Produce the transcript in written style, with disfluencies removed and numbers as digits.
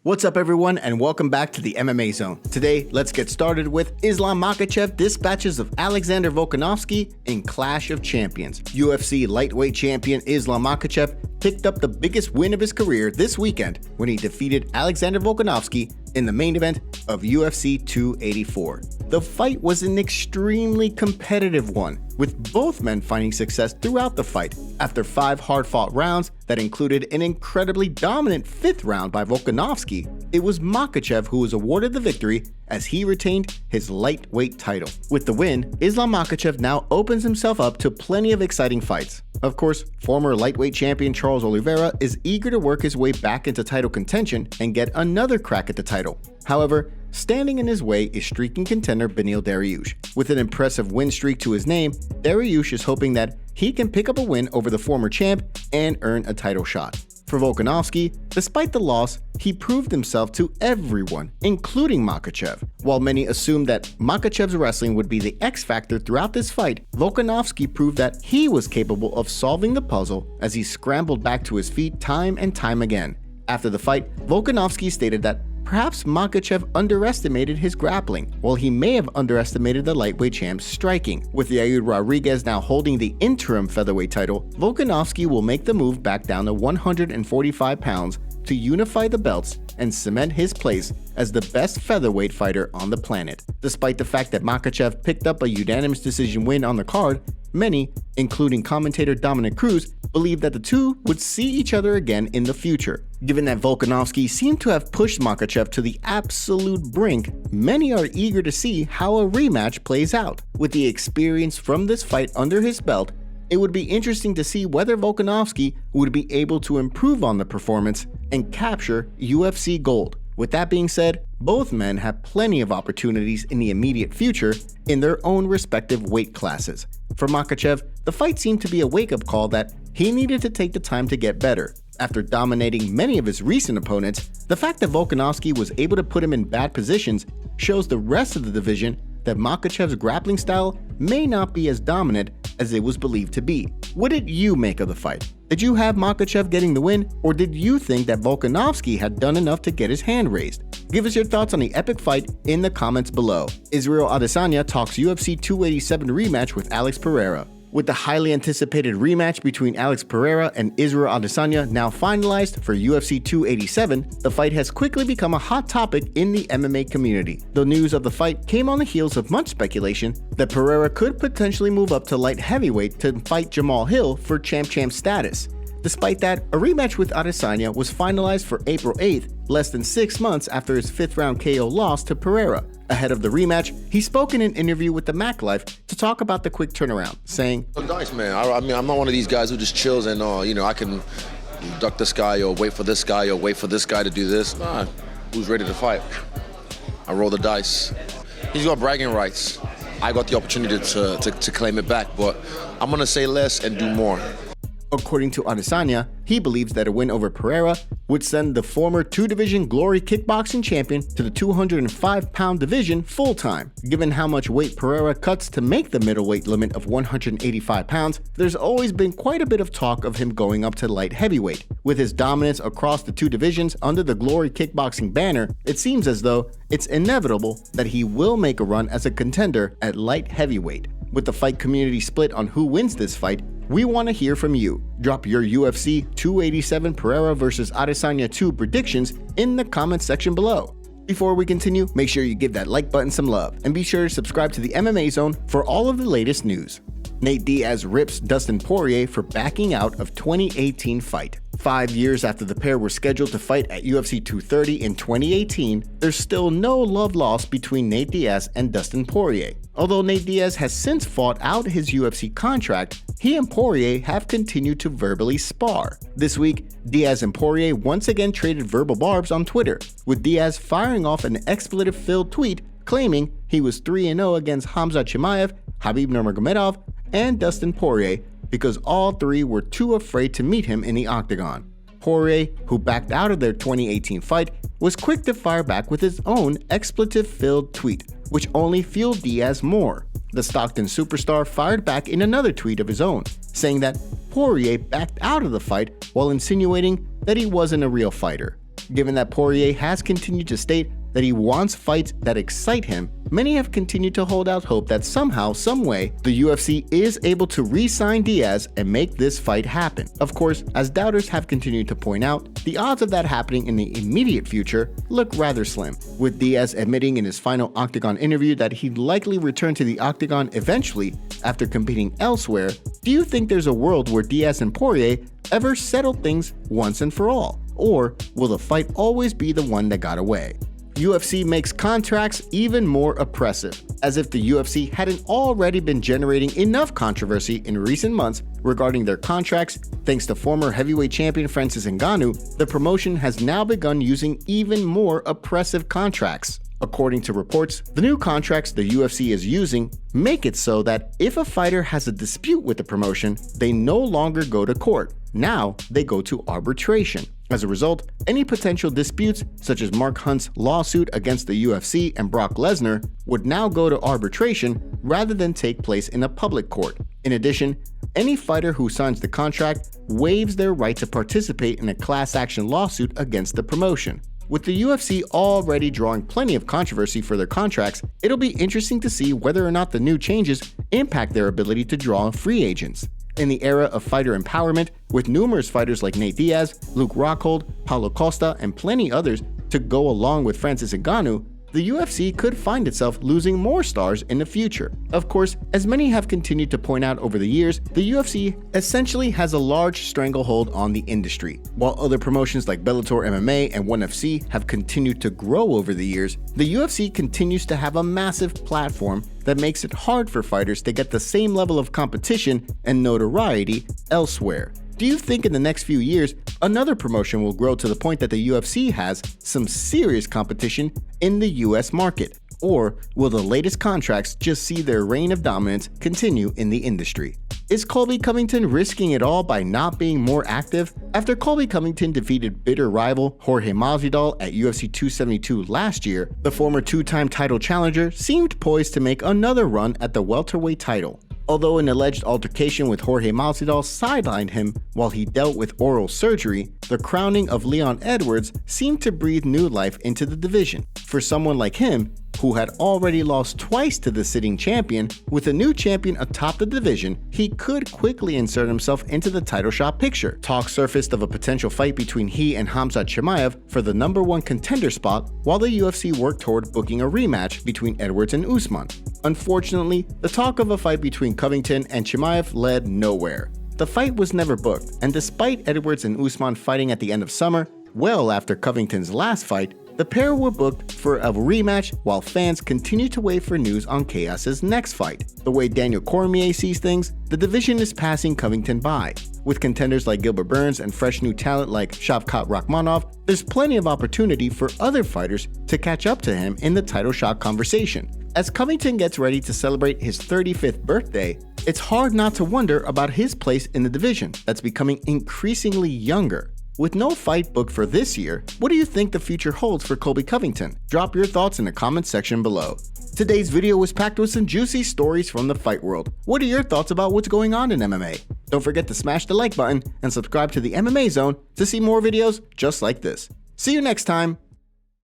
What's up everyone and welcome back to the MMA Zone. Today, let's get started with Islam Makhachev dispatches of Alexander Volkanovski in Clash of Champions. UFC lightweight champion Islam Makhachev picked up the biggest win of his career this weekend when he defeated Alexander Volkanovski in the main event of UFC 284. The fight was an extremely competitive one, with both men finding success throughout the fight. After 5 hard-fought rounds that included an incredibly dominant 5th round by Volkanovski, it was Makhachev who was awarded the victory as he retained his lightweight title. With the win, Islam Makhachev now opens himself up to plenty of exciting fights. Of course, former lightweight champion Charles Oliveira is eager to work his way back into title contention and get another crack at the title. However, standing in his way is streaking contender Beneil Dariush. With an impressive win streak to his name, Dariush is hoping that he can pick up a win over the former champ and earn a title shot. For Volkanovski, despite the loss, he proved himself to everyone, including Makhachev. While many assumed that Makhachev's wrestling would be the X factor throughout this fight, Volkanovski proved that he was capable of solving the puzzle as he scrambled back to his feet time and time again. After the fight, Volkanovski stated that perhaps Makhachev underestimated his grappling, while he may have underestimated the lightweight champ's striking. With Yair Rodriguez now holding the interim featherweight title, Volkanovski will make the move back down to 145 pounds to unify the belts and cement his place as the best featherweight fighter on the planet. Despite the fact that Makhachev picked up a unanimous decision win on the card, many, including commentator Dominic Cruz, believed that the two would see each other again in the future. Given that Volkanovski seemed to have pushed Makhachev to the absolute brink, many are eager to see how a rematch plays out. With the experience from this fight under his belt, it would be interesting to see whether Volkanovski would be able to improve on the performance and capture UFC gold. With that being said, both men have plenty of opportunities in the immediate future in their own respective weight classes. For Makhachev, the fight seemed to be a wake-up call that he needed to take the time to get better. After dominating many of his recent opponents, the fact that Volkanovski was able to put him in bad positions shows the rest of the division that Makhachev's grappling style may not be as dominant as it was believed to be. What did you make of the fight? Did you have Makhachev getting the win, or did you think that Volkanovski had done enough to get his hand raised? Give us your thoughts on the epic fight in the comments below. Israel Adesanya talks UFC 287 rematch with Alex Pereira. With the highly anticipated rematch between Alex Pereira and Israel Adesanya now finalized for UFC 287, the fight has quickly become a hot topic in the MMA community. The news of the fight came on the heels of much speculation that Pereira could potentially move up to light heavyweight to fight Jamal Hill for champ status. Despite that, a rematch with Adesanya was finalized for April 8th, less than 6 months after his 5th round KO loss to Pereira. Ahead of the rematch, he spoke in an interview with the Mac Life to talk about the quick turnaround, saying, Nice, man. I mean, I'm not one of these guys who just chills and, I can duck this guy or wait for this guy or wait for this guy to do this. Nah, who's ready to fight? I roll the dice. He's got bragging rights. I got the opportunity to claim it back, but I'm going to say less and do more. According to Adesanya, he believes that a win over Pereira would send the former 2-division Glory kickboxing champion to the 205-pound division full-time. Given how much weight Pereira cuts to make the middleweight limit of 185 pounds, there's always been quite a bit of talk of him going up to light heavyweight. With his dominance across the 2 divisions under the Glory kickboxing banner, it seems as though it's inevitable that he will make a run as a contender at light heavyweight. With the fight community split on who wins this fight, we want to hear from you. Drop your UFC 287 Pereira vs Adesanya 2 predictions in the comments section below. Before we continue, make sure you give that like button some love, and be sure to subscribe to the MMA Zone for all of the latest news. Nate Diaz rips Dustin Poirier for backing out of 2018 fight. 5 years after the pair were scheduled to fight at UFC 230 in 2018, there's still no love lost between Nate Diaz and Dustin Poirier. Although Nate Diaz has since fought out his UFC contract, he and Poirier have continued to verbally spar. This week, Diaz and Poirier once again traded verbal barbs on Twitter, with Diaz firing off an expletive-filled tweet claiming he was 3-0 against Khamzat Chimaev, Khabib Nurmagomedov, and Dustin Poirier because all 3 were too afraid to meet him in the octagon. Poirier, who backed out of their 2018 fight, was quick to fire back with his own expletive-filled tweet, which only fueled Diaz more. The Stockton superstar fired back in another tweet of his own, saying that Poirier backed out of the fight while insinuating that he wasn't a real fighter. Given that Poirier has continued to state that he wants fights that excite him, many have continued to hold out hope that somehow, someway, the UFC is able to re-sign Diaz and make this fight happen. Of course, as doubters have continued to point out, the odds of that happening in the immediate future look rather slim, with Diaz admitting in his final Octagon interview that he'd likely return to the Octagon eventually after competing elsewhere. Do you think there's a world where Diaz and Poirier ever settle things once and for all? Or will the fight always be the one that got away? UFC makes contracts even more oppressive, as if the UFC hadn't already been generating enough controversy in recent months regarding their contracts. Thanks to former heavyweight champion Francis Ngannou, the promotion has now begun using even more oppressive contracts. According to reports, the new contracts the UFC is using make it so that if a fighter has a dispute with the promotion, they no longer go to court. Now they go to arbitration. As a result, any potential disputes, such as Mark Hunt's lawsuit against the UFC and Brock Lesnar, would now go to arbitration rather than take place in a public court. In addition, any fighter who signs the contract waives their right to participate in a class action lawsuit against the promotion. With the UFC already drawing plenty of controversy for their contracts, it'll be interesting to see whether or not the new changes impact their ability to draw free agents. In the era of fighter empowerment, with numerous fighters like Nate Diaz, Luke Rockhold, Paulo Costa, and plenty others to go along with Francis Ngannou, the UFC could find itself losing more stars in the future. Of course, as many have continued to point out over the years, the UFC essentially has a large stranglehold on the industry. While other promotions like Bellator MMA and ONE FC have continued to grow over the years, the UFC continues to have a massive platform that makes it hard for fighters to get the same level of competition and notoriety elsewhere. Do you think in the next few years, another promotion will grow to the point that the UFC has some serious competition in the US market? Or will the latest contracts just see their reign of dominance continue in the industry? Is Colby Covington risking it all by not being more active? After Colby Covington defeated bitter rival Jorge Masvidal at UFC 272 last year, the former two-time title challenger seemed poised to make another run at the welterweight title. Although an alleged altercation with Jorge Masvidal sidelined him while he dealt with oral surgery, the crowning of Leon Edwards seemed to breathe new life into the division. For someone like him, who had already lost twice to the sitting champion, with a new champion atop the division, he could quickly insert himself into the title shot picture. Talk surfaced of a potential fight between he and Khamzat Chimaev for the #1 contender spot, while the UFC worked toward booking a rematch between Edwards and Usman. Unfortunately, the talk of a fight between Covington and Chimaev led nowhere. The fight was never booked, and despite Edwards and Usman fighting at the end of summer, well after Covington's last fight, the pair were booked for a rematch while fans continue to wait for news on Chaos's next fight. The way Daniel Cormier sees things, the division is passing Covington by. With contenders like Gilbert Burns and fresh new talent like Shavkat Rakhmonov, there's plenty of opportunity for other fighters to catch up to him in the title shot conversation. As Covington gets ready to celebrate his 35th birthday, it's hard not to wonder about his place in the division that's becoming increasingly younger. With no fight booked for this year, what do you think the future holds for Colby Covington? Drop your thoughts in the comments section below. Today's video was packed with some juicy stories from the fight world. What are your thoughts about what's going on in MMA? Don't forget to smash the like button and subscribe to the MMA Zone to see more videos just like this. See you next time.